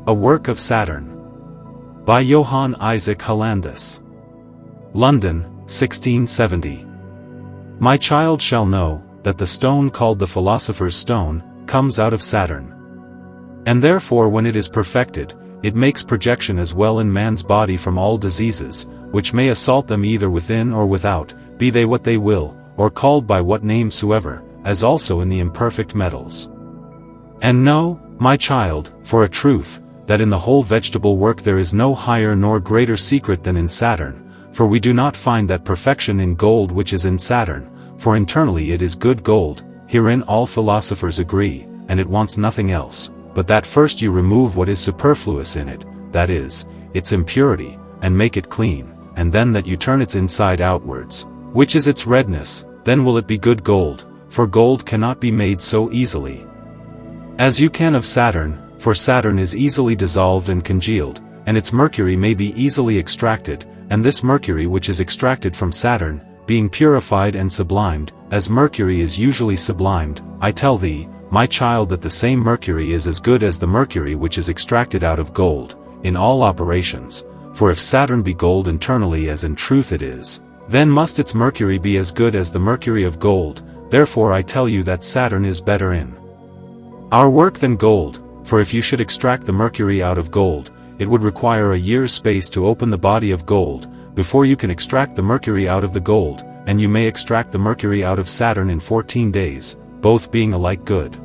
A Work of Saturn. By Johann Isaac Hollandus. London, 1670. My child shall know, that the stone called the Philosopher's Stone, comes out of Saturn. And therefore when it is perfected, it makes projection as well in man's body from all diseases, which may assault them either within or without, be they what they will, or called by what name soever, as also in the imperfect metals. And know, my child, for a truth, that in the whole vegetable work there is no higher nor greater secret than in Saturn, for we do not find that perfection in gold which is in Saturn, for internally it is good gold, herein all philosophers agree, and it wants nothing else, but that first you remove what is superfluous in it, that is, its impurity, and make it clean, and then that you turn its inside outwards, which is its redness, then will it be good gold, for gold cannot be made so easily as you can of Saturn, for Saturn is easily dissolved and congealed, and its mercury may be easily extracted, and this mercury which is extracted from Saturn, being purified and sublimed, as mercury is usually sublimed, I tell thee, my child, that the same mercury is as good as the mercury which is extracted out of gold, in all operations, for if Saturn be gold internally as in truth it is, then must its mercury be as good as the Mercury of Gold, therefore I tell you that Saturn is better in our work than gold. For if you should extract the mercury out of gold, it would require a year's space to open the body of gold, before you can extract the mercury out of the gold, and you may extract the mercury out of Saturn in 14 days, both being alike good.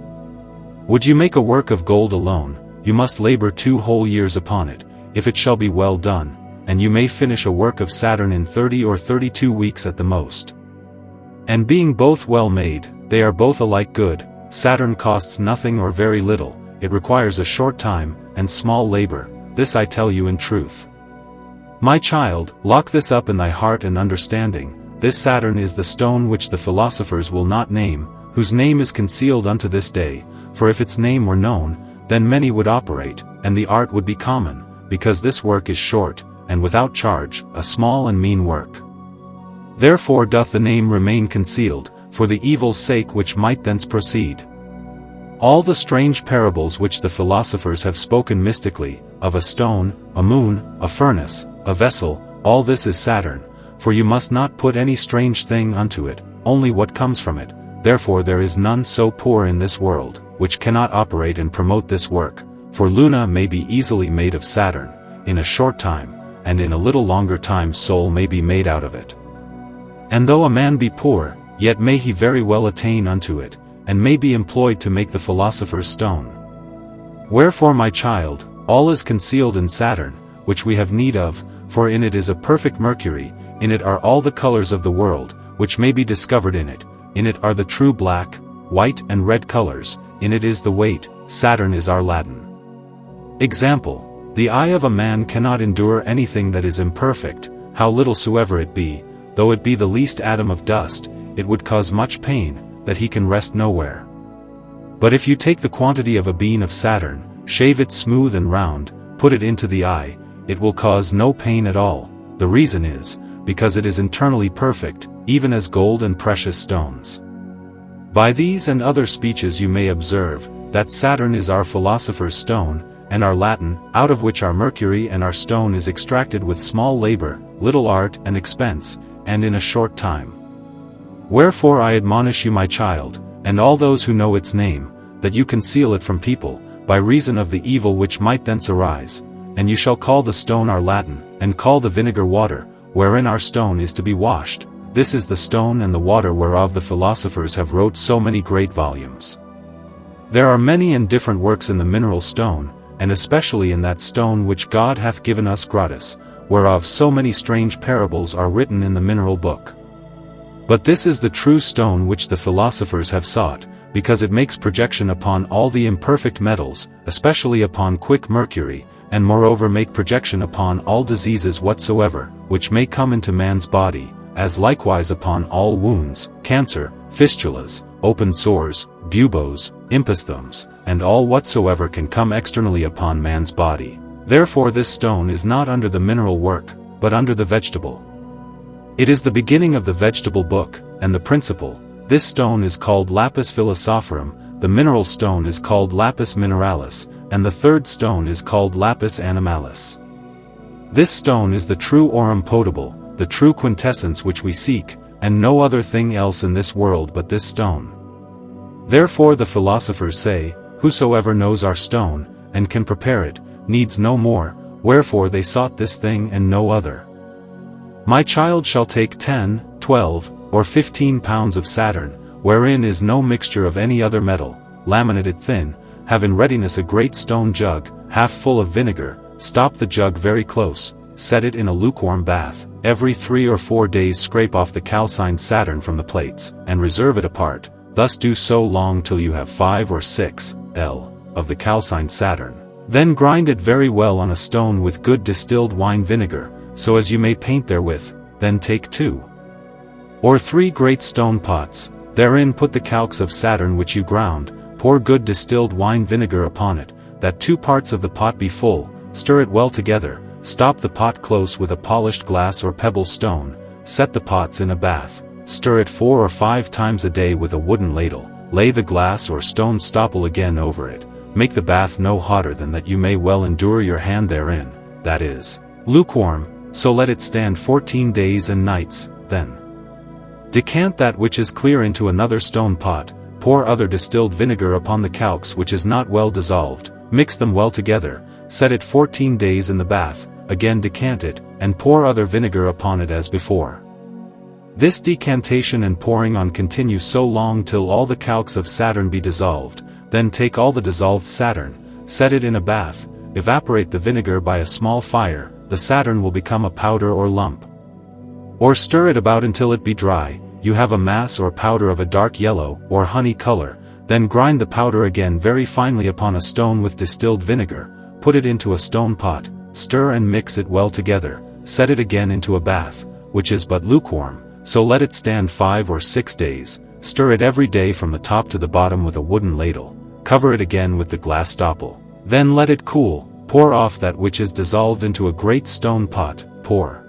Would you make a work of gold alone, you must labor 2 whole years upon it, if it shall be well done, and you may finish a work of Saturn in 30 or 32 weeks at the most. And being both well made, they are both alike good. Saturn costs nothing or very little, it requires a short time, and small labor, this I tell you in truth. My child, lock this up in thy heart and understanding, this Saturn is the stone which the philosophers will not name, whose name is concealed unto this day, for if its name were known, then many would operate, and the art would be common, because this work is short, and without charge, a small and mean work. Therefore doth the name remain concealed, for the evil's sake which might thence proceed. All the strange parables which the philosophers have spoken mystically, of a stone, a moon, a furnace, a vessel, all this is Saturn, for you must not put any strange thing unto it, only what comes from it, therefore there is none so poor in this world, which cannot operate and promote this work, for Luna may be easily made of Saturn, in a short time, and in a little longer time Sol may be made out of it. And though a man be poor, yet may he very well attain unto it, and may be employed to make the Philosopher's Stone. Wherefore my child, all is concealed in Saturn, which we have need of, for in it is a perfect mercury, in it are all the colors of the world, which may be discovered in it are the true black, white and red colors, in it is the weight, Saturn is our Latin. Example, the eye of a man cannot endure anything that is imperfect, how little soever it be, though it be the least atom of dust, it would cause much pain, that he can rest nowhere. But if you take the quantity of a bean of Saturn, shave it smooth and round, put it into the eye, it will cause no pain at all. The reason is, because it is internally perfect, even as gold and precious stones. By these and other speeches you may observe, that Saturn is our Philosopher's Stone, and our Latin, out of which our mercury and our stone is extracted with small labor, little art and expense, and in a short time. Wherefore I admonish you my child, and all those who know its name, that you conceal it from people, by reason of the evil which might thence arise, and you shall call the stone our Latin, and call the vinegar water, wherein our stone is to be washed, this is the stone and the water whereof the philosophers have wrote so many great volumes. There are many and different works in the mineral stone, and especially in that stone which God hath given us gratis, whereof so many strange parables are written in the mineral book. But this is the true stone which the philosophers have sought, because it makes projection upon all the imperfect metals, especially upon quick mercury, and moreover make projection upon all diseases whatsoever, which may come into man's body, as likewise upon all wounds, cancer, fistulas, open sores, buboes, imposthums, and all whatsoever can come externally upon man's body. Therefore this stone is not under the mineral work, but under the vegetable. It is the beginning of the vegetable book, and the principal. This stone is called lapis philosophorum, the mineral stone is called lapis mineralis, and the third stone is called lapis animalis. This stone is the true aurum potable, the true quintessence which we seek, and no other thing else in this world but this stone. Therefore the philosophers say, whosoever knows our stone, and can prepare it, needs no more, wherefore they sought this thing and no other. My child shall take 10, 12, or 15 pounds of Saturn, wherein is no mixture of any other metal, laminated thin, have in readiness a great stone jug, half full of vinegar, stop the jug very close, set it in a lukewarm bath, every 3 or 4 days scrape off the calcined Saturn from the plates, and reserve it apart, thus do so long till you have 5 or 6 L of the calcined Saturn. Then grind it very well on a stone with good distilled wine vinegar, so as you may paint therewith, then take 2 or 3 great stone pots, therein put the calx of Saturn which you ground, pour good distilled wine vinegar upon it, that 2 parts of the pot be full, stir it well together, stop the pot close with a polished glass or pebble stone, set the pots in a bath, stir it 4 or 5 times a day with a wooden ladle, lay the glass or stone stopple again over it, make the bath no hotter than that you may well endure your hand therein, that is, lukewarm, so let it stand 14 days and nights, then decant that which is clear into another stone pot, pour other distilled vinegar upon the calx which is not well dissolved, mix them well together, set it 14 days in the bath, again decant it, and pour other vinegar upon it as before. This decantation and pouring on continue so long till all the calx of Saturn be dissolved, then take all the dissolved Saturn, set it in a bath, evaporate the vinegar by a small fire, the Saturn will become a powder or lump. Or stir it about until it be dry, you have a mass or powder of a dark yellow, or honey color, then grind the powder again very finely upon a stone with distilled vinegar, put it into a stone pot, stir and mix it well together, set it again into a bath, which is but lukewarm, so let it stand 5 or 6 days, stir it every day from the top to the bottom with a wooden ladle, cover it again with the glass stopple, then let it cool, pour off that which is dissolved into a great stone pot, pour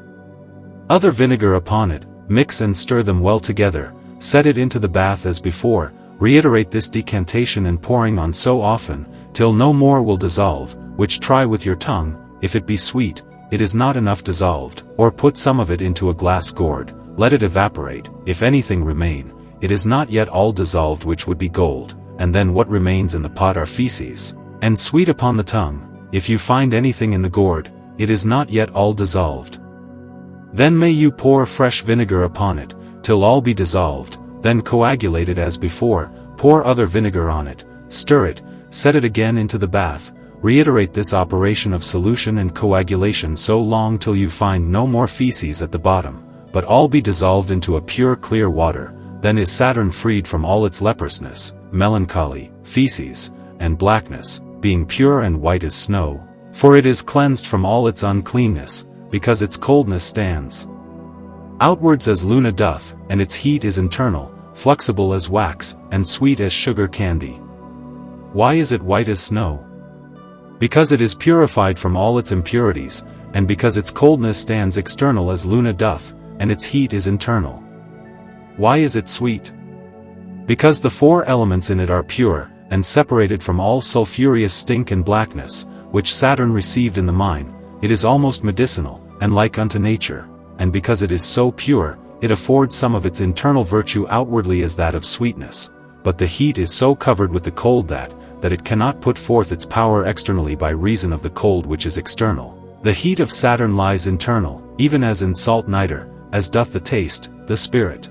other vinegar upon it, mix and stir them well together, set it into the bath as before, reiterate this decantation and pouring on so often, till no more will dissolve, which try with your tongue, if it be sweet, it is not enough dissolved, or put some of it into a glass gourd, let it evaporate, if anything remain, it is not yet all dissolved which would be gold, and then what remains in the pot are feces, and sweet upon the tongue, if you find anything in the gourd, it is not yet all dissolved. Then may you pour fresh vinegar upon it, till all be dissolved, then coagulate it as before, pour other vinegar on it, stir it, set it again into the bath, reiterate this operation of solution and coagulation so long till you find no more feces at the bottom, but all be dissolved into a pure clear water, then is Saturn freed from all its leprousness, melancholy, feces, and blackness, being pure and white as snow, for it is cleansed from all its uncleanness, because its coldness stands outwards as Luna doth, and its heat is internal, flexible as wax, and sweet as sugar candy. Why is it white as snow? Because it is purified from all its impurities, and because its coldness stands external as Luna doth, and its heat is internal. Why is it sweet? Because the 4 elements in it are pure, and separated from all sulphureous stink and blackness, which Saturn received in the mine, it is almost medicinal, and like unto nature, and because it is so pure, it affords some of its internal virtue outwardly as that of sweetness, but the heat is so covered with the cold that it cannot put forth its power externally by reason of the cold which is external. The heat of Saturn lies internal, even as in salt nitre, as doth the taste, the spirit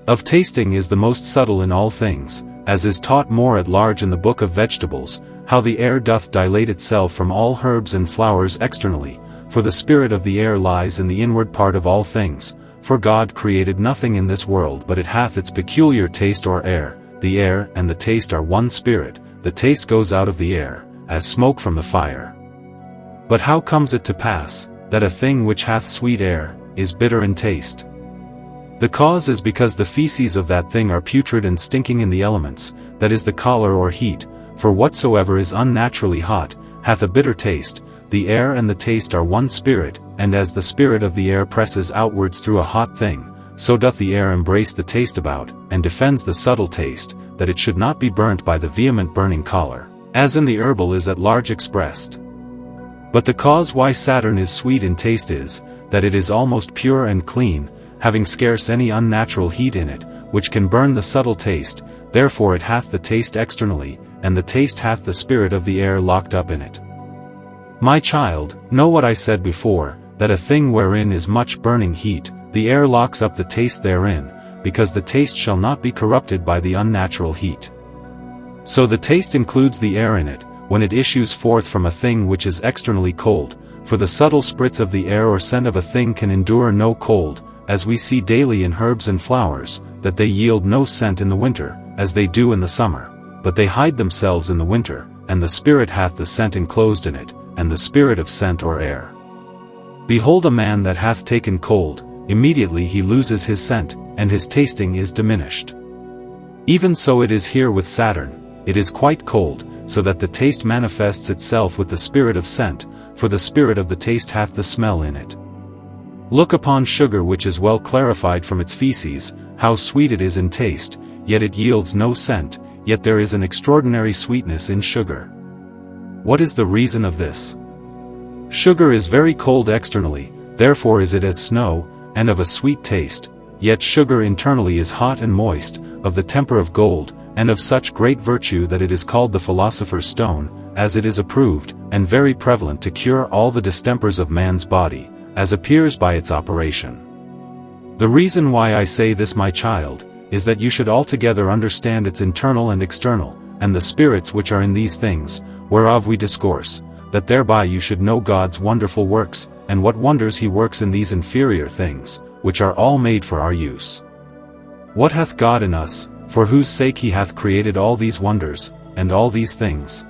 of tasting is the most subtle in all things, as is taught more at large in the Book of Vegetables, how the air doth dilate itself from all herbs and flowers externally, for the spirit of the air lies in the inward part of all things, for God created nothing in this world but it hath its peculiar taste or air, the air and the taste are one spirit, the taste goes out of the air, as smoke from the fire. But how comes it to pass, that a thing which hath sweet air, is bitter in taste? The cause is because the feces of that thing are putrid and stinking in the elements, that is the choler or heat, for whatsoever is unnaturally hot, hath a bitter taste, the air and the taste are one spirit, and as the spirit of the air presses outwards through a hot thing, so doth the air embrace the taste about, and defends the subtle taste, that it should not be burnt by the vehement burning choler. as in the herbal is at large expressed. But the cause why Saturn is sweet in taste is, that it is almost pure and clean, having scarce any unnatural heat in it, which can burn the subtle taste, therefore it hath the taste externally, and the taste hath the spirit of the air locked up in it. My child, know what I said before, that a thing wherein is much burning heat, the air locks up the taste therein, because the taste shall not be corrupted by the unnatural heat. So the taste includes the air in it, when it issues forth from a thing which is externally cold, for the subtle spirits of the air or scent of a thing can endure no cold, as we see daily in herbs and flowers, that they yield no scent in the winter, as they do in the summer, but they hide themselves in the winter, and the spirit hath the scent enclosed in it, and the spirit of scent or air. Behold a man that hath taken cold, immediately he loses his scent, and his tasting is diminished. Even so it is here with Saturn, it is quite cold, so that the taste manifests itself with the spirit of scent, for the spirit of the taste hath the smell in it. Look upon sugar which is well clarified from its feces, how sweet it is in taste, yet it yields no scent, yet there is an extraordinary sweetness in sugar. What is the reason of this? Sugar is very cold externally, therefore is it as snow, and of a sweet taste, yet sugar internally is hot and moist, of the temper of gold, and of such great virtue that it is called the Philosopher's Stone, as it is approved, and very prevalent to cure all the distempers of man's body, as appears by its operation. The reason why I say this, my child, is that you should altogether understand its internal and external, and the spirits which are in these things, whereof we discourse, that thereby you should know God's wonderful works, and what wonders he works in these inferior things, which are all made for our use. What hath God in us, for whose sake he hath created all these wonders, and all these things?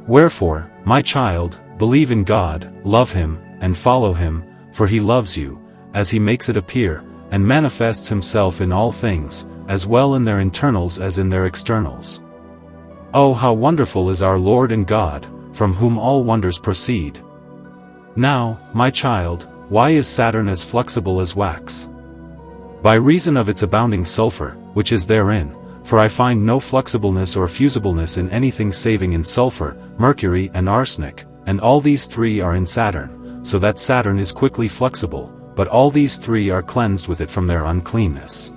Wherefore, my child, believe in God, love him, and follow him, for he loves you, as he makes it appear, and manifests himself in all things, as well in their internals as in their externals. Oh, how wonderful is our Lord and God, from whom all wonders proceed. Now, my child, why is Saturn as flexible as wax? By reason of its abounding sulfur, which is therein, for I find no flexibleness or fusibleness in anything saving in sulfur, mercury and arsenic, and all these three are in Saturn, so that Saturn is quickly flexible, but all these three are cleansed with it from their uncleanness.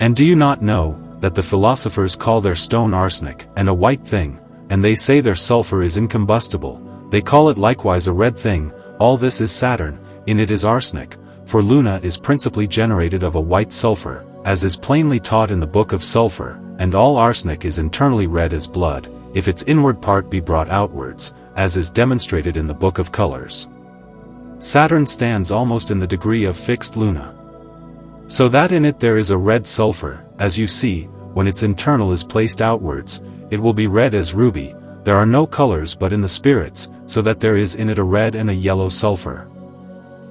And do you not know, that the philosophers call their stone arsenic, and a white thing, and they say their sulfur is incombustible, they call it likewise a red thing, all this is Saturn, in it is arsenic, for Luna is principally generated of a white sulfur, as is plainly taught in the book of sulfur, and all arsenic is internally red as blood, if its inward part be brought outwards, as is demonstrated in the book of colors. Saturn stands almost in the degree of fixed Luna. So that in it there is a red sulfur, as you see, when its internal is placed outwards, it will be red as ruby, there are no colors but in the spirits, so that there is in it a red and a yellow sulfur.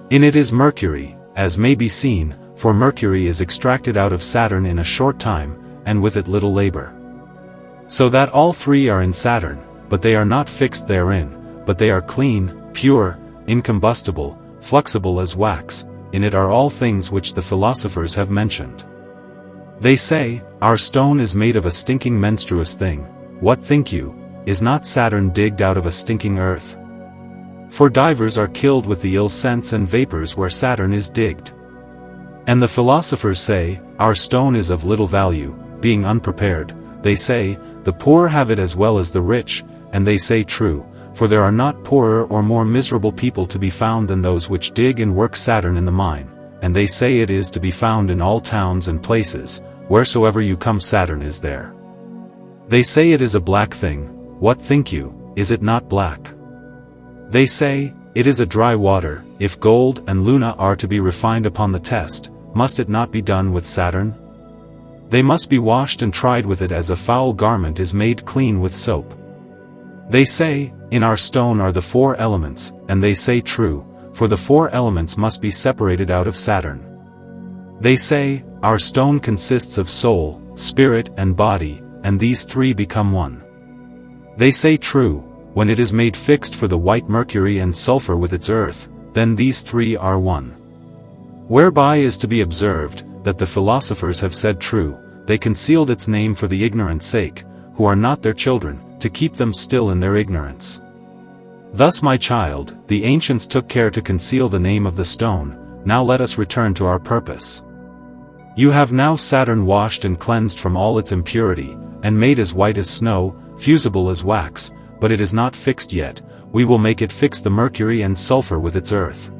In it is mercury, as may be seen, for mercury is extracted out of Saturn in a short time, and with it little labor. So that all three are in Saturn, but they are not fixed therein, but they are clean, pure, incombustible, flexible as wax, in it are all things which the philosophers have mentioned. They say, our stone is made of a stinking menstruous thing, what think you, is not Saturn digged out of a stinking earth? For divers are killed with the ill scents and vapors where Saturn is digged. And the philosophers say, our stone is of little value, being unprepared, they say, the poor have it as well as the rich, and they say true, for there are not poorer or more miserable people to be found than those which dig and work Saturn in the mine, and they say it is to be found in all towns and places, wheresoever you come Saturn is there. They say it is a black thing, what think you, is it not black? They say, it is a dry water, if gold and Luna are to be refined upon the test, must it not be done with Saturn? They must be washed and tried with it as a foul garment is made clean with soap. They say, in our stone are the four elements, and they say true, for the four elements must be separated out of Saturn. They say, our stone consists of soul, spirit and body, and these three become one. They say true, when it is made fixed for the white mercury and sulfur with its earth, then these three are one. Whereby is to be observed, that the philosophers have said true, they concealed its name for the ignorant sake, who are not their children, to keep them still in their ignorance. Thus, my child, the ancients took care to conceal the name of the stone. Now let us return to our purpose. You have now Saturn washed and cleansed from all its impurity, and made as white as snow, fusible as wax, but it is not fixed yet. We will make it fix the mercury and sulfur with its earth.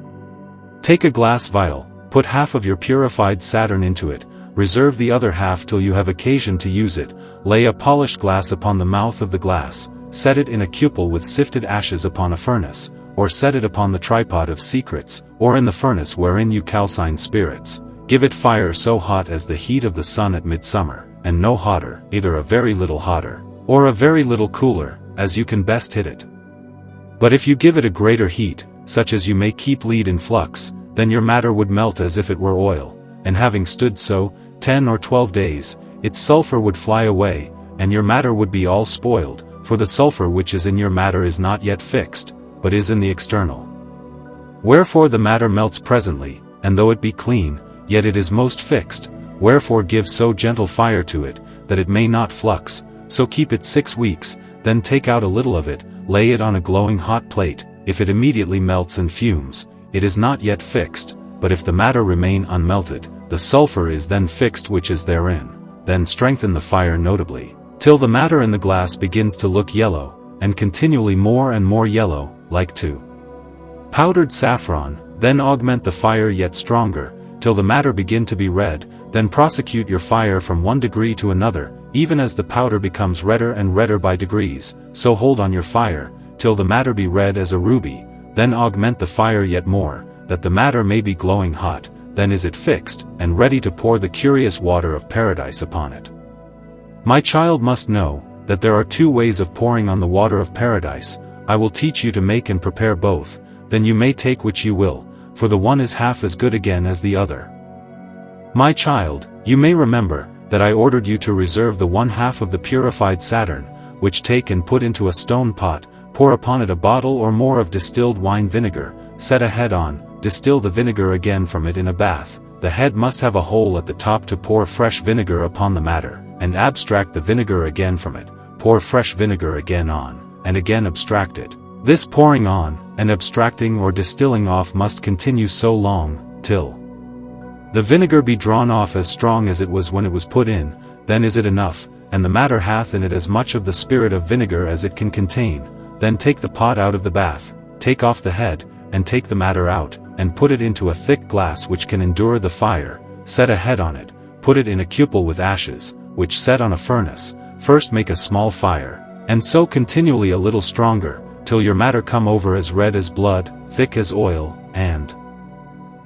Take a glass vial, put half of your purified Saturn into it, reserve the other half till you have occasion to use it, lay a polished glass upon the mouth of the glass, set it in a cupel with sifted ashes upon a furnace, or set it upon the tripod of secrets, or in the furnace wherein you calcine spirits. Give it fire so hot as the heat of the sun at midsummer, and no hotter, either a very little hotter, or a very little cooler, as you can best hit it. But if you give it a greater heat, such as you may keep lead in flux, then your matter would melt as if it were oil, and having stood so, 10 or 12 days, its sulfur would fly away, and your matter would be all spoiled, for the sulfur which is in your matter is not yet fixed, but is in the external. Wherefore the matter melts presently, and though it be clean, yet it is most fixed, wherefore give so gentle fire to it, that it may not flux, so keep it 6 weeks, then take out a little of it, lay it on a glowing hot plate. If it immediately melts and fumes, it is not yet fixed, but if the matter remain unmelted, the sulfur is then fixed which is therein. Then strengthen the fire notably, till the matter in the glass begins to look yellow, and continually more and more yellow, like to powdered saffron. Then augment the fire yet stronger, till the matter begin to be red. Then prosecute your fire from one degree to another, even as the powder becomes redder and redder by degrees, so hold on your fire, till the matter be red as a ruby. Then augment the fire yet more, that the matter may be glowing hot. Then is it fixed, and ready to pour the curious water of paradise upon it. My child must know, that there are 2 ways of pouring on the water of paradise. I will teach you to make and prepare both, then you may take which you will, for the one is half as good again as the other. My child, you may remember, that I ordered you to reserve the 1/2 of the purified Saturn, which take and put into a stone pot, pour upon it a bottle or more of distilled wine vinegar, set a head on, distill the vinegar again from it in a bath. The head must have a hole at the top to pour fresh vinegar upon the matter, and abstract the vinegar again from it, pour fresh vinegar again on, and again abstract it. This pouring on, and abstracting or distilling off must continue so long, till the vinegar be drawn off as strong as it was when it was put in. Then is it enough, and the matter hath in it as much of the spirit of vinegar as it can contain. Then take the pot out of the bath, take off the head, and take the matter out, and put it into a thick glass which can endure the fire. Set a head on it, put it in a cupel with ashes, which set on a furnace. First make a small fire, and so continually a little stronger, till your matter come over as red as blood, thick as oil, and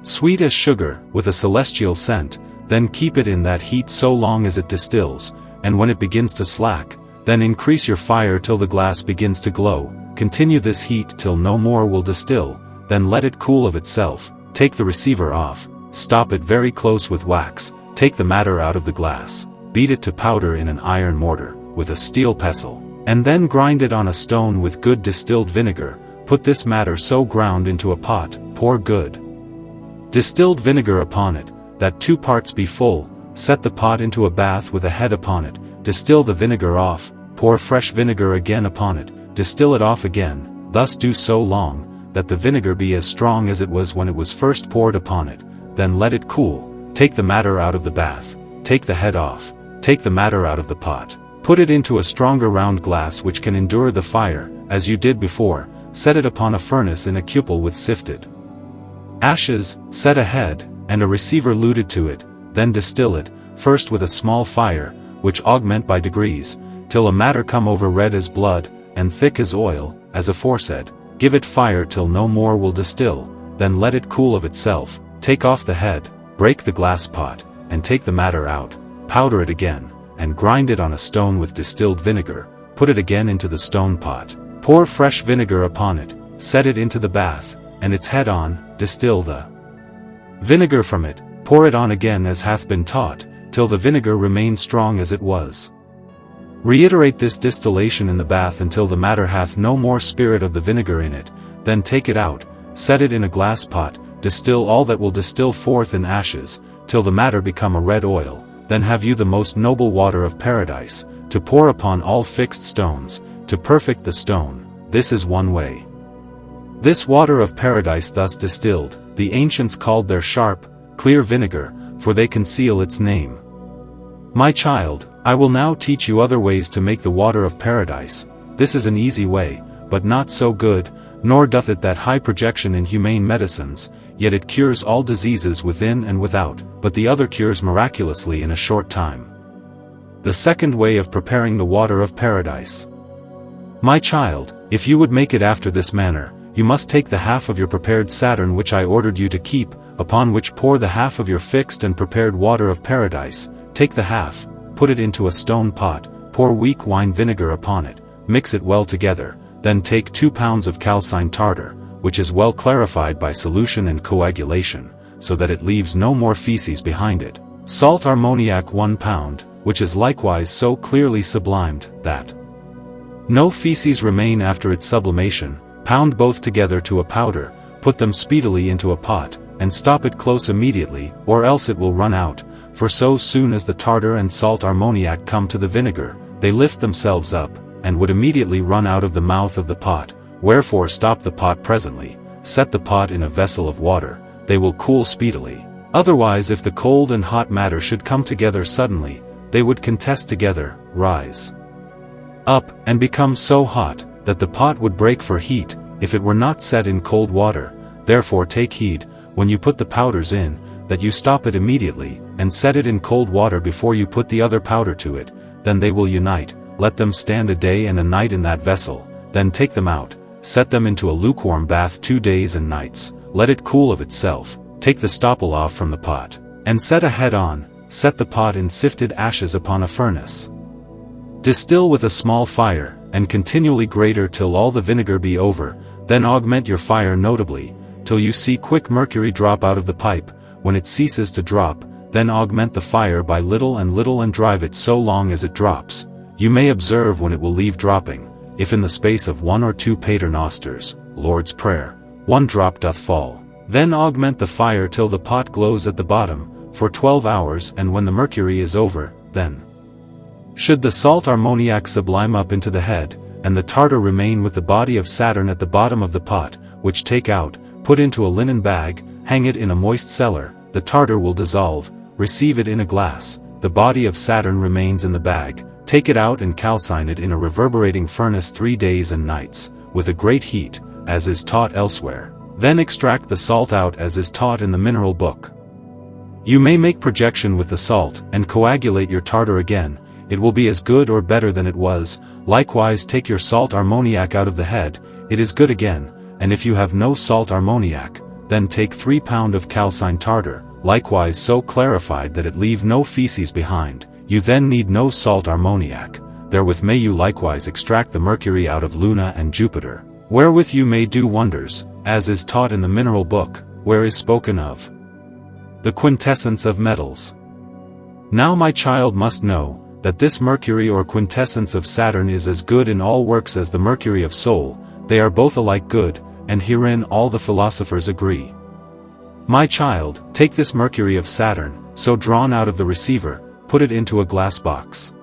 sweet as sugar, with a celestial scent. Then keep it in that heat so long as it distills, and when it begins to slack, then increase your fire till the glass begins to glow. Continue this heat till no more will distill, then let it cool of itself. Take the receiver off, stop it very close with wax, take the matter out of the glass, beat it to powder in an iron mortar, with a steel pestle, and then grind it on a stone with good distilled vinegar. Put this matter so ground into a pot, pour good distilled vinegar upon it, that 2 parts be full. Set the pot into a bath with a head upon it, distill the vinegar off, pour fresh vinegar again upon it, distill it off again. Thus do so long, that the vinegar be as strong as it was when it was first poured upon it. Then let it cool, take the matter out of the bath, take the head off, take the matter out of the pot, put it into a stronger round glass which can endure the fire, as you did before. Set it upon a furnace in a cupel with sifted ashes, set a head, and a receiver luted to it. Then distill it, first with a small fire, which augment by degrees, till a matter come over red as blood, and thick as oil, as aforesaid. Give it fire till no more will distill, then let it cool of itself. Take off the head, break the glass pot, and take the matter out, powder it again, and grind it on a stone with distilled vinegar. Put it again into the stone pot, pour fresh vinegar upon it, set it into the bath, and its head on, distill the vinegar from it, pour it on again as hath been taught, till the vinegar remain strong as it was. Reiterate this distillation in the bath until the matter hath no more spirit of the vinegar in it. Then take it out, set it in a glass pot, distill all that will distill forth in ashes, till the matter become a red oil. Then have you the most noble water of paradise, to pour upon all fixed stones, to perfect the stone. This is one way. This water of paradise thus distilled, the ancients called their sharp, clear vinegar, for they conceal its name. My child, I will now teach you other ways to make the water of paradise. This is an easy way, but not so good, nor doth it that high projection in humane medicines, yet it cures all diseases within and without, but the other cures miraculously in a short time. The second way of preparing the water of paradise. My child, if you would make it after this manner, you must take the half of your prepared Saturn which I ordered you to keep, upon which pour the half of your fixed and prepared water of paradise. Take the half, put it into a stone pot, pour weak wine vinegar upon it, mix it well together, then take 2 pounds of calcined tartar, which is well clarified by solution and coagulation, so that it leaves no more feces behind it. Salt ammoniac 1 pound, which is likewise so clearly sublimed, that no feces remain after its sublimation. Pound both together to a powder, put them speedily into a pot, and stop it close immediately, or else it will run out, for so soon as the tartar and salt ammoniac come to the vinegar, they lift themselves up, and would immediately run out of the mouth of the pot, wherefore stop the pot presently, set the pot in a vessel of water, they will cool speedily. Otherwise if the cold and hot matter should come together suddenly, they would contest together, rise up, and become so hot, that the pot would break for heat, if it were not set in cold water. Therefore take heed, when you put the powders in, that you stop it immediately, and set it in cold water before you put the other powder to it, then they will unite. Let them stand a day and a night in that vessel, then take them out, set them into a lukewarm bath 2 days and nights, let it cool of itself, take the stopple off from the pot, and set a head on, set the pot in sifted ashes upon a furnace. Distill with a small fire, and continually greater till all the vinegar be over, then augment your fire notably, till you see quick mercury drop out of the pipe. When it ceases to drop, then augment the fire by little and drive it so long as it drops. You may observe when it will leave dropping, if in the space of 1 or 2 paternosters, Lord's Prayer, 1 drop doth fall. Then augment the fire till the pot glows at the bottom, for 12 hours, and when the mercury is over, then should the salt ammoniac sublime up into the head, and the tartar remain with the body of Saturn at the bottom of the pot, which take out, put into a linen bag, hang it in a moist cellar, the tartar will dissolve, receive it in a glass, the body of Saturn remains in the bag, take it out and calcine it in a reverberating furnace 3 days and nights, with a great heat, as is taught elsewhere. Then extract the salt out as is taught in the mineral book. You may make projection with the salt, and coagulate your tartar again, it will be as good or better than it was. Likewise take your salt ammoniac out of the head, it is good again, and if you have no salt ammoniac, then take 3 pound of calcined tartar, likewise so clarified that it leave no feces behind. You then need no salt ammoniac, therewith may you likewise extract the mercury out of Luna and Jupiter, wherewith you may do wonders, as is taught in the mineral book, where is spoken of the quintessence of metals. Now my child must know, that this mercury or quintessence of Saturn is as good in all works as the mercury of Sol, they are both alike good, and herein all the philosophers agree. My child, take this mercury of Saturn, so drawn out of the receiver, put it into a glass box.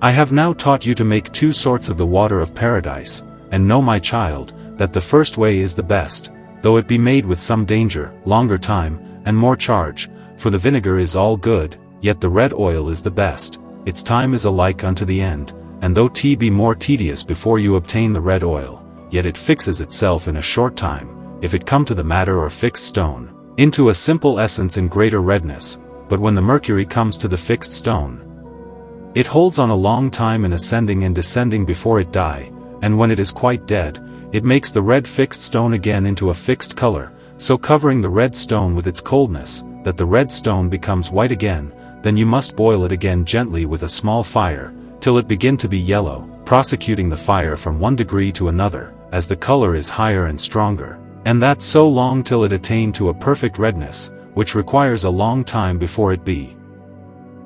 I have now taught you to make 2 sorts of the water of paradise, and know my child, that the first way is the best, though it be made with some danger, longer time, and more charge, for the vinegar is all good, yet the red oil is the best. Its time is alike unto the end, and though tea be more tedious before you obtain the red oil, yet it fixes itself in a short time, if it come to the matter or fixed stone, into a simple essence in greater redness, but when the mercury comes to the fixed stone, it holds on a long time in ascending and descending before it die, and when it is quite dead, it makes the red fixed stone again into a fixed color, so covering the red stone with its coldness, that the red stone becomes white again. Then you must boil it again gently with a small fire, till it begin to be yellow, prosecuting the fire from 1 degree to another, as the color is higher and stronger, and that so long till it attain to a perfect redness, which requires a long time before it be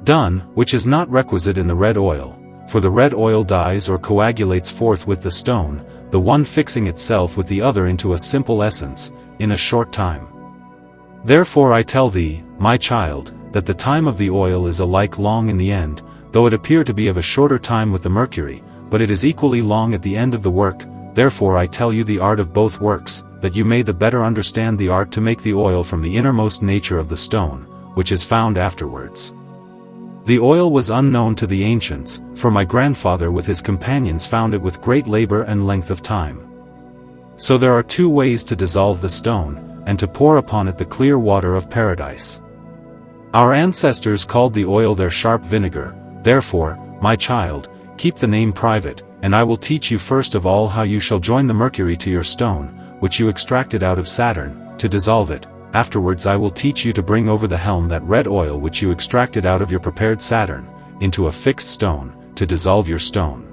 done, which is not requisite in the red oil, for the red oil dies or coagulates forth with the stone, the one fixing itself with the other into a simple essence, in a short time. Therefore I tell thee, my child, that the time of the oil is alike long in the end, though it appear to be of a shorter time with the mercury, but it is equally long at the end of the work. Therefore I tell you the art of both works, that you may the better understand the art to make the oil from the innermost nature of the stone, which is found afterwards. The oil was unknown to the ancients, for my grandfather with his companions found it with great labor and length of time. So there are two ways to dissolve the stone, and to pour upon it the clear water of paradise. Our ancestors called the oil their sharp vinegar. Therefore, my child, keep the name private, and I will teach you first of all how you shall join the mercury to your stone, which you extracted out of Saturn, to dissolve it. Afterwards I will teach you to bring over the helm that red oil which you extracted out of your prepared Saturn, into a fixed stone, to dissolve your stone.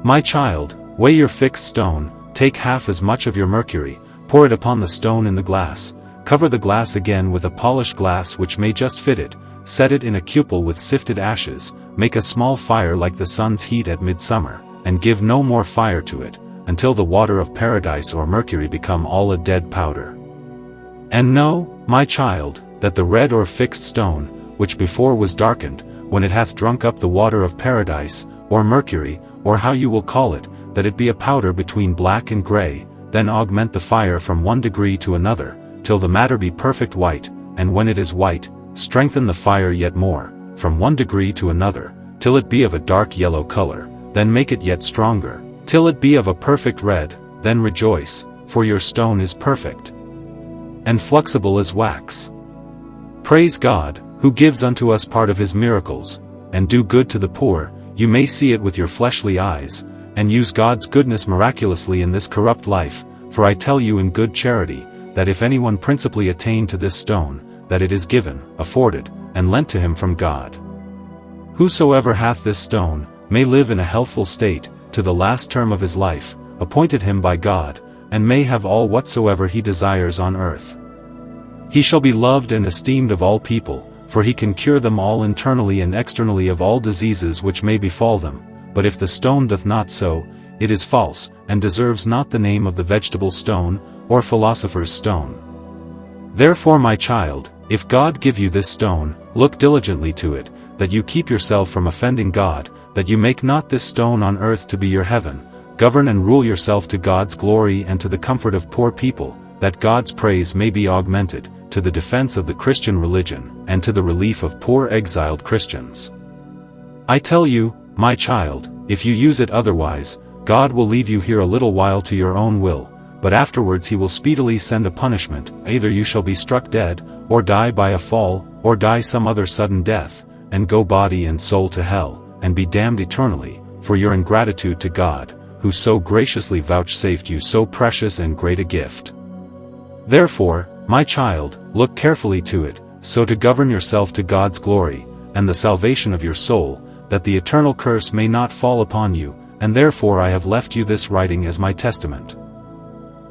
My child, weigh your fixed stone, take half as much of your mercury, pour it upon the stone in the glass, cover the glass again with a polished glass which may just fit it, set it in a cupel with sifted ashes, make a small fire like the sun's heat at midsummer, and give no more fire to it, until the water of paradise or mercury become all a dead powder. And know, my child, that the red or fixed stone, which before was darkened, when it hath drunk up the water of paradise, or mercury, or how you will call it, that it be a powder between black and grey, then augment the fire from 1 degree to another, till the matter be perfect white, and when it is white, strengthen the fire yet more, from 1 degree to another, till it be of a dark yellow color, then make it yet stronger, till it be of a perfect red, then rejoice, for your stone is perfect, and flexible as wax. Praise God, who gives unto us part of his miracles, and do good to the poor. You may see it with your fleshly eyes, and use God's goodness miraculously in this corrupt life, for I tell you in good charity, that if anyone principally attain to this stone, that it is given, afforded, and lent to him from God. Whosoever hath this stone, may live in a healthful state, to the last term of his life, appointed him by God, and may have all whatsoever he desires on earth. He shall be loved and esteemed of all people, for he can cure them all internally and externally of all diseases which may befall them. But if the stone doth not so, it is false, and deserves not the name of the vegetable stone, or philosopher's stone. Therefore my child, if God give you this stone, look diligently to it, that you keep yourself from offending God, that you make not this stone on earth to be your heaven. Govern and rule yourself to God's glory and to the comfort of poor people, that God's praise may be augmented, to the defense of the Christian religion, and to the relief of poor exiled Christians. I tell you, my child, if you use it otherwise, God will leave you here a little while to your own will, but afterwards he will speedily send a punishment. Either you shall be struck dead, or die by a fall, or die some other sudden death, and go body and soul to hell, and be damned eternally, for your ingratitude to God, who so graciously vouchsafed you so precious and great a gift. Therefore, my child, look carefully to it, so to govern yourself to God's glory, and the salvation of your soul, that the eternal curse may not fall upon you, and therefore I have left you this writing as my testament.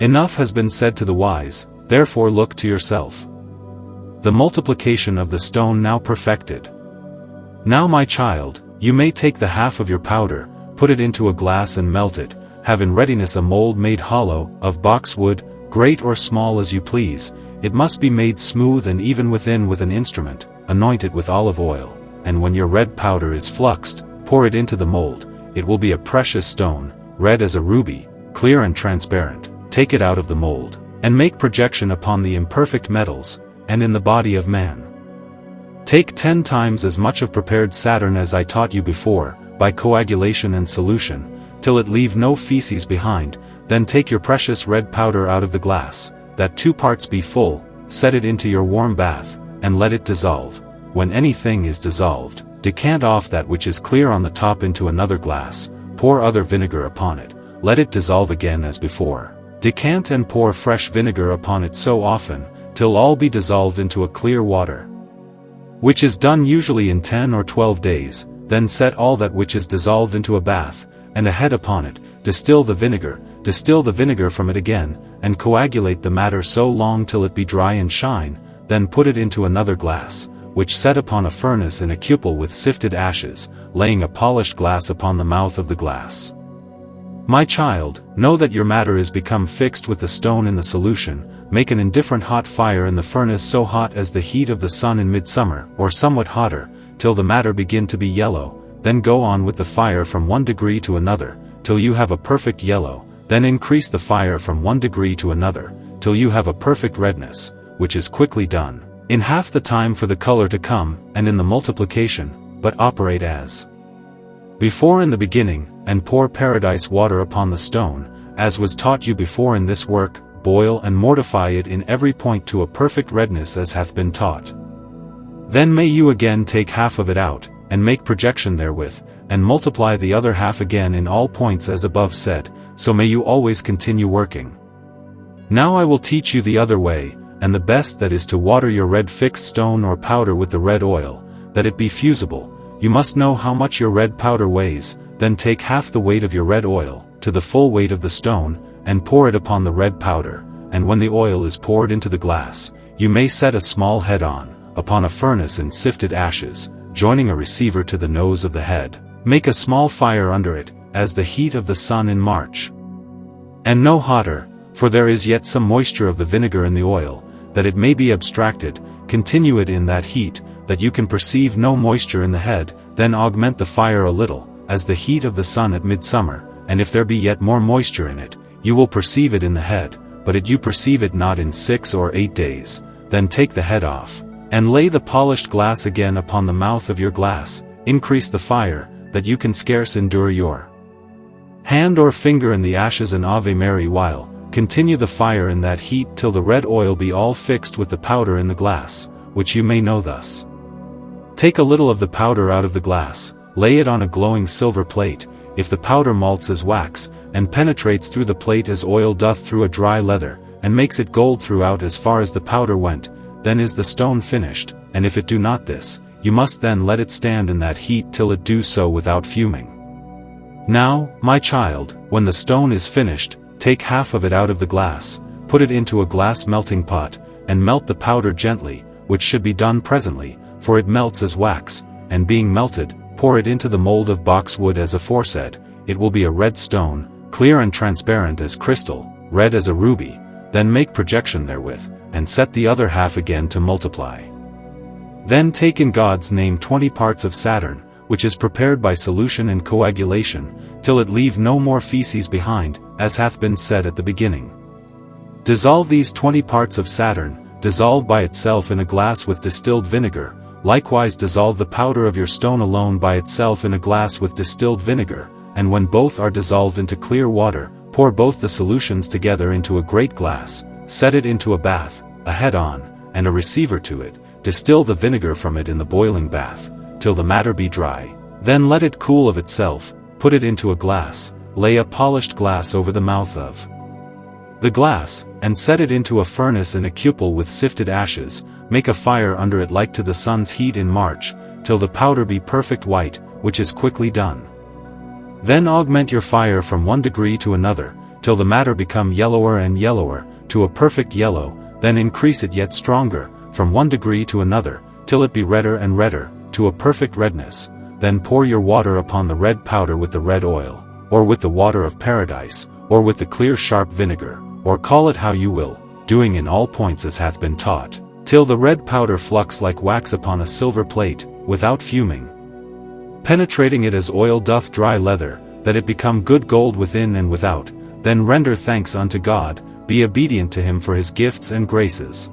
Enough has been said to the wise, therefore look to yourself. The multiplication of the stone now perfected. Now my child, you may take the half of your powder, put it into a glass and melt it, have in readiness a mold made hollow, of boxwood, great or small as you please. It must be made smooth and even within with an instrument, anoint it with olive oil, and when your red powder is fluxed, pour it into the mold. It will be a precious stone, red as a ruby, clear and transparent. Take it out of the mold, and make projection upon the imperfect metals, and in the body of man. Take 10 times as much of prepared Saturn as I taught you before, by coagulation and solution, till it leave no feces behind. Then take your precious red powder out of the glass, that 2 parts be full, set it into your warm bath, and let it dissolve. When anything is dissolved, decant off that which is clear on the top into another glass, pour other vinegar upon it, let it dissolve again as before. Decant and pour fresh vinegar upon it so often, till all be dissolved into a clear water. Which is done usually in 10 or 12 days, then set all that which is dissolved into a bath, and a head upon it, distill the vinegar from it again, and coagulate the matter so long till it be dry and shine, then put it into another glass, which set upon a furnace in a cupel with sifted ashes, laying a polished glass upon the mouth of the glass. My child, know that your matter is become fixed with the stone in the solution. Make an indifferent hot fire in the furnace so hot as the heat of the sun in midsummer, or somewhat hotter. till the matter begin to be yellow, then go on with the fire from 1 degree to another, till you have a perfect yellow, then increase the fire from 1 degree to another, till you have a perfect redness, which is quickly done, in half the time for the color to come, and in the multiplication, but operate as before in the beginning, and pour paradise water upon the stone, as was taught you before in this work, boil and mortify it in every point to a perfect redness as hath been taught. Then may you again take half of it out, and make projection therewith, and multiply the other half again in all points as above said, so may you always continue working. Now I will teach you the other way, and the best, that is to water your red fixed stone or powder with the red oil, that it be fusible. You must know how much your red powder weighs, then take half the weight of your red oil, to the full weight of the stone, and pour it upon the red powder, and when the oil is poured into the glass, you may set a small head upon a furnace in sifted ashes, joining a receiver to the nose of the head. Make a small fire under it, as the heat of the sun in March. And no hotter, for there is yet some moisture of the vinegar in the oil, that it may be abstracted. Continue it in that heat, that you can perceive no moisture in the head, then augment the fire a little, as the heat of the sun at midsummer, and if there be yet more moisture in it, you will perceive it in the head, but it you perceive it not in 6 or 8 days, then take the head off, and lay the polished glass again upon the mouth of your glass, increase the fire, that you can scarce endure your hand or finger in the ashes and Ave Mary while, continue the fire in that heat till the red oil be all fixed with the powder in the glass, which you may know thus. Take a little of the powder out of the glass, lay it on a glowing silver plate, if the powder malts as wax, and penetrates through the plate as oil doth through a dry leather, and makes it gold throughout as far as the powder went, then is the stone finished, and if it do not this, you must then let it stand in that heat till it do so without fuming. Now, my child, when the stone is finished, take half of it out of the glass, put it into a glass melting pot, and melt the powder gently, which should be done presently, for it melts as wax, and being melted, pour it into the mold of boxwood as aforesaid. It will be a red stone, clear and transparent as crystal, red as a ruby. Then make projection therewith, and set the other half again to multiply. Then take in God's name 20 parts of Saturn, which is prepared by solution and coagulation, till it leave no more feces behind, as hath been said at the beginning. Dissolve these 20 parts of Saturn, dissolved by itself in a glass with distilled vinegar. Likewise dissolve the powder of your stone alone by itself in a glass with distilled vinegar, and when both are dissolved into clear water, pour both the solutions together into a great glass, set it into a bath, a head on, and a receiver to it, distill the vinegar from it in the boiling bath, till the matter be dry, then let it cool of itself, put it into a glass, lay a polished glass over the mouth of the glass, and set it into a furnace in a cupel with sifted ashes. Make a fire under it like to the sun's heat in March, till the powder be perfect white, which is quickly done. Then augment your fire from 1 degree to another, till the matter become yellower and yellower, to a perfect yellow, then increase it yet stronger, from 1 degree to another, till it be redder and redder, to a perfect redness. Then pour your water upon the red powder with the red oil, or with the water of paradise, or with the clear sharp vinegar, or call it how you will, doing in all points as hath been taught, till the red powder flux like wax upon a silver plate, without fuming, penetrating it as oil doth dry leather, that it become good gold within and without. Then render thanks unto God, be obedient to him for his gifts and graces.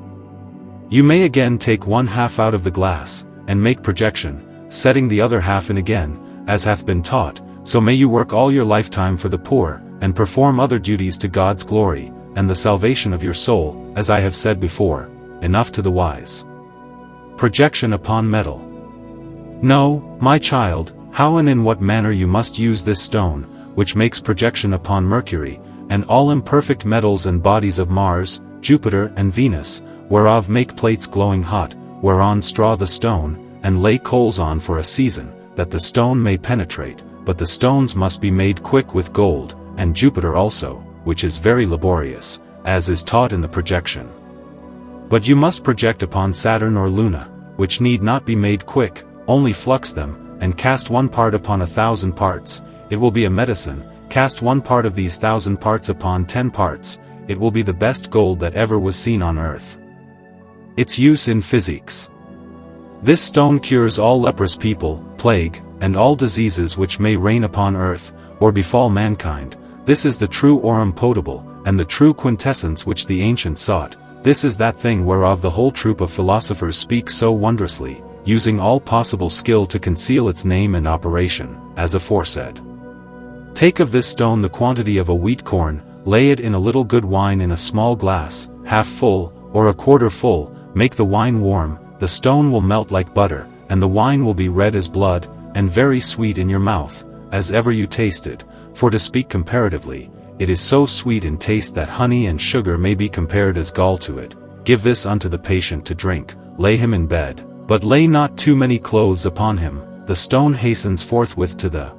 You may again take 1/2 out of the glass, and make projection, setting the other half in again, as hath been taught. So may you work all your lifetime for the poor, and perform other duties to God's glory, and the salvation of your soul, as I have said before. Enough to the wise. Projection upon metal. Know, my child, how and in what manner you must use this stone, which makes projection upon Mercury, and all imperfect metals and bodies of Mars, Jupiter and Venus, whereof make plates glowing hot, whereon straw the stone, and lay coals on for a season, that the stone may penetrate, but the stones must be made quick with gold, and Jupiter also, which is very laborious, as is taught in the projection. But you must project upon Saturn or Luna, which need not be made quick, only flux them, and cast 1 part upon 1,000 parts, it will be a medicine. Cast 1 part of these 1,000 parts upon 10 parts, it will be the best gold that ever was seen on earth. Its use in physics. This stone cures all leprous people, plague, and all diseases which may reign upon earth, or befall mankind. This is the true aurum potable, and the true quintessence which the ancients sought. This is that thing whereof the whole troop of philosophers speak so wondrously, using all possible skill to conceal its name and operation, as aforesaid. Take of this stone the quantity of a wheat corn, lay it in a little good wine in a small glass, half full, or a quarter full, make the wine warm, the stone will melt like butter, and the wine will be red as blood, and very sweet in your mouth, as ever you tasted, for to speak comparatively, it is so sweet in taste that honey and sugar may be compared as gall to it. Give this unto the patient to drink, lay him in bed, but lay not too many clothes upon him, the stone hastens forthwith to the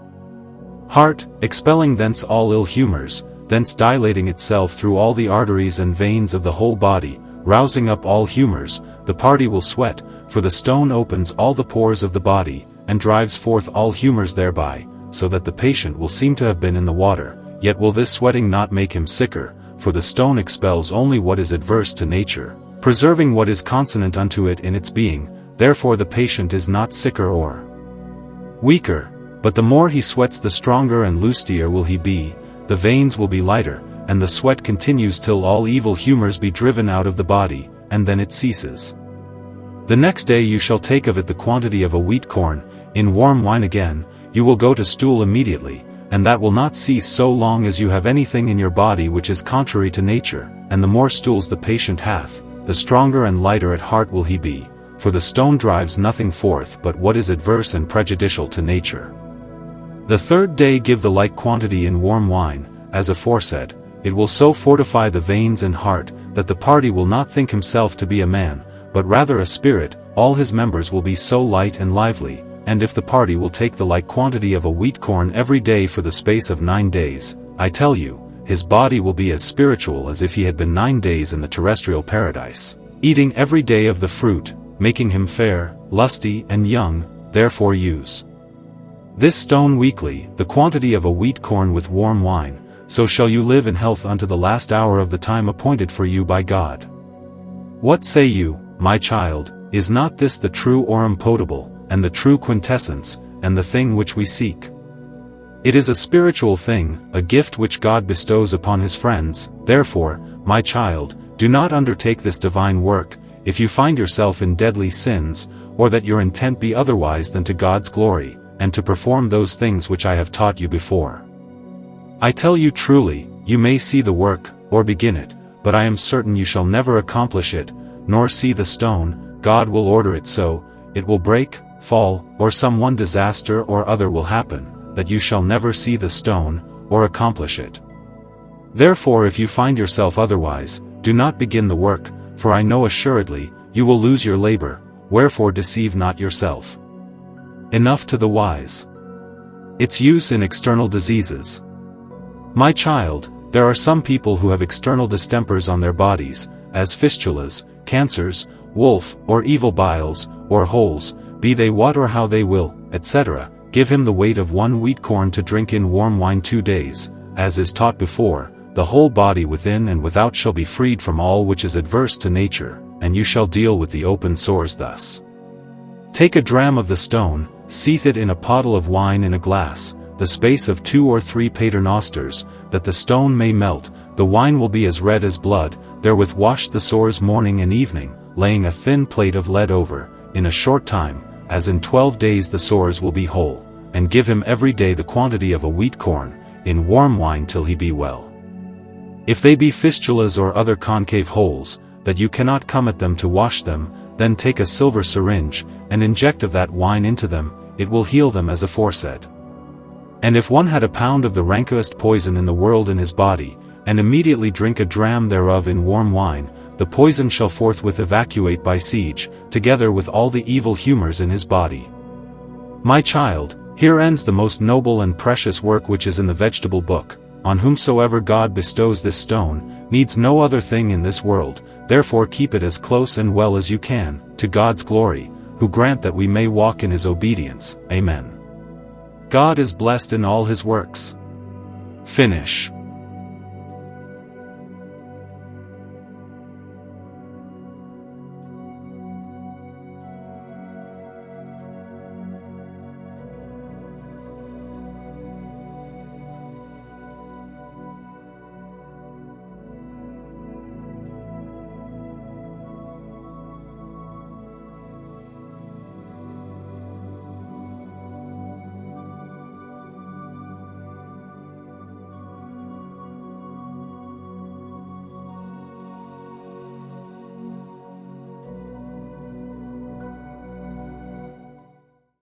heart, expelling thence all ill humors, thence dilating itself through all the arteries and veins of the whole body, rousing up all humors, the party will sweat, for the stone opens all the pores of the body, and drives forth all humors thereby, so that the patient will seem to have been in the water, yet will this sweating not make him sicker, for the stone expels only what is adverse to nature, preserving what is consonant unto it in its being, therefore the patient is not sicker or weaker, but the more he sweats the stronger and lustier will he be, the veins will be lighter, and the sweat continues till all evil humors be driven out of the body, and then it ceases. The next day you shall take of it the quantity of a wheat corn, in warm wine again, you will go to stool immediately, and that will not cease so long as you have anything in your body which is contrary to nature, and the more stools the patient hath, the stronger and lighter at heart will he be, for the stone drives nothing forth but what is adverse and prejudicial to nature. The third day give the like quantity in warm wine, as aforesaid, it will so fortify the veins and heart, that the party will not think himself to be a man, but rather a spirit, all his members will be so light and lively, and if the party will take the like quantity of a wheat corn every day for the space of 9 days, I tell you, his body will be as spiritual as if he had been 9 days in the terrestrial paradise, eating every day of the fruit, making him fair, lusty and young. Therefore use this stone weekly, the quantity of a wheat corn with warm wine, so shall you live in health unto the last hour of the time appointed for you by God. What say you, my child, is not this the true aurum potable, and the true quintessence, and the thing which we seek? It is a spiritual thing, a gift which God bestows upon his friends. Therefore, my child, do not undertake this divine work, if you find yourself in deadly sins, or that your intent be otherwise than to God's glory, and to perform those things which I have taught you before. I tell you truly, you may see the work, or begin it, but I am certain you shall never accomplish it, nor see the stone. God will order it so, it will break, fall, or some one disaster or other will happen, that you shall never see the stone, or accomplish it. Therefore if you find yourself otherwise, do not begin the work, for I know assuredly, you will lose your labor, wherefore deceive not yourself. Enough to the wise. Its use in external diseases. My child, there are some people who have external distempers on their bodies, as fistulas, cancers, wolf or evil biles, or holes, be they what or how they will, etc. Give him the weight of 1 wheat corn to drink in warm wine 2 days, as is taught before, the whole body within and without shall be freed from all which is adverse to nature, and you shall deal with the open sores thus. Take a dram of the stone, seethe it in a pottle of wine in a glass, the space of 2 or 3 paternosters, that the stone may melt, the wine will be as red as blood, therewith wash the sores morning and evening, laying a thin plate of lead over, in a short time, as in 12 days the sores will be whole, and give him every day the quantity of a wheat corn, in warm wine till he be well. If they be fistulas or other concave holes, that you cannot come at them to wash them, then take a silver syringe, and inject of that wine into them, it will heal them as aforesaid. And if one had a pound of the rankest poison in the world in his body, and immediately drink a dram thereof in warm wine, the poison shall forthwith evacuate by siege, together with all the evil humors in his body. My child, here ends the most noble and precious work which is in the vegetable book. On whomsoever God bestows this stone, needs no other thing in this world, therefore keep it as close and well as you can, to God's glory, who grant that we may walk in his obedience. Amen. God is blessed in all his works. Finish.